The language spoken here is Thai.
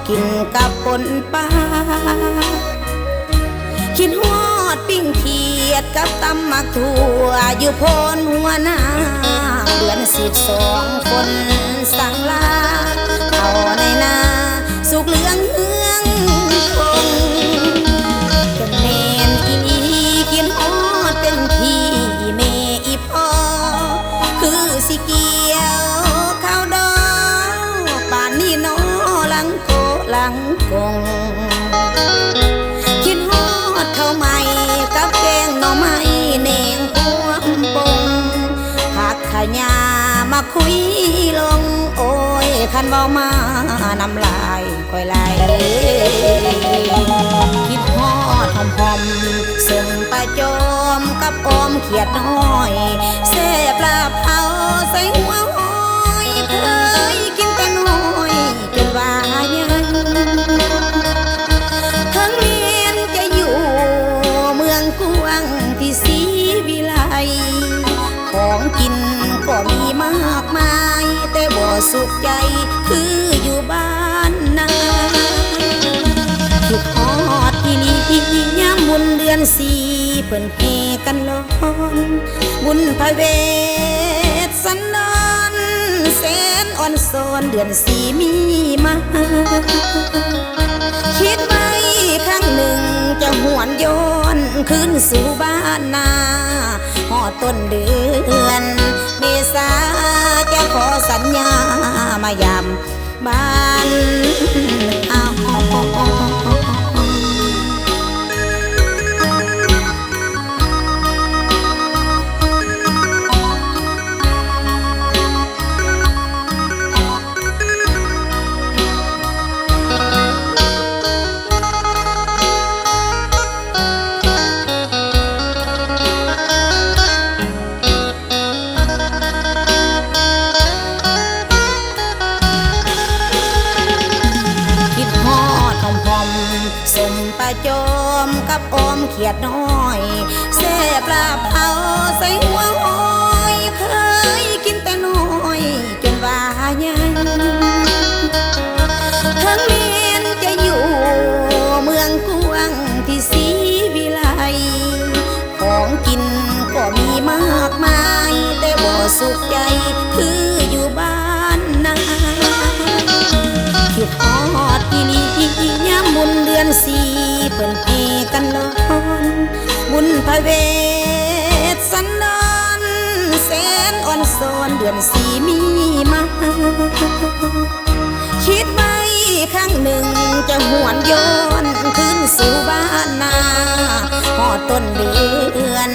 กินกับปนปลาคิดฮอดปิ้งเขียดกับตำหมักถั่วอยู่โพนหัวหน้าเดือน12คนสั่งลาเอาในนาสุกเหลืองเฮืองคงจะเมนอีคิดฮอดเป็นพี่เมอีพอคือสิเกี่ยวข้าวดองป่านนี้น้อหลังโกหลังกงคิดฮอดข้าวใหม่กับแกงหน่อไม้เน่งพวงปงผักขยามาคุยลงโอ้ยคันเบามาน้ำลายค่อยไหลคิดฮอดหอมๆส่งปลาจอมกับอมเขียดน้อยเสปลาเผาใส่หัวหอยเคยกินแต่น้อยจนว่ายังทั้งเรียนจะอยู่เมืองกวางที่ศรีวิไลของกินก็มีมากมายแต่บ่สุขใจคืออยู่บ้านนาคิดฮอดที่นี่ยามบุญเดือน4เพิ่นเฮกันร้อนบุญพระเวทสันดรแสนอ่อนซ้อนเดือน4มีมาคิดไว้ครั้งหนึ่งจะหวนย้อนคืนสู่บ้านนาฮอดต้นเดือนเมษาจะขอสัญญามายามบ้านเอาสมปลาจอมกับอมเขียดน้อยแซ่บลาเผาใส่หัวหอยเคยกินแต่น้อยจนว่ายังทั้งเรียนจะอยู่เมืองกวางที่ศรีวิไลของกินก็มีมากมายแต่บ่สุขใจคืออยู่บ้านนาคิดฮอดที่นี่ยามบุญเดือน4เพิ่นเฮกันร้อนบุญพระเวทสันดรแสนอ่อนซ้อนเดือน4มีมาคิดไว้ครั้งหนึ่งจะหวนย้อนคืนสู่บ้านนาฮอดต้นเดือน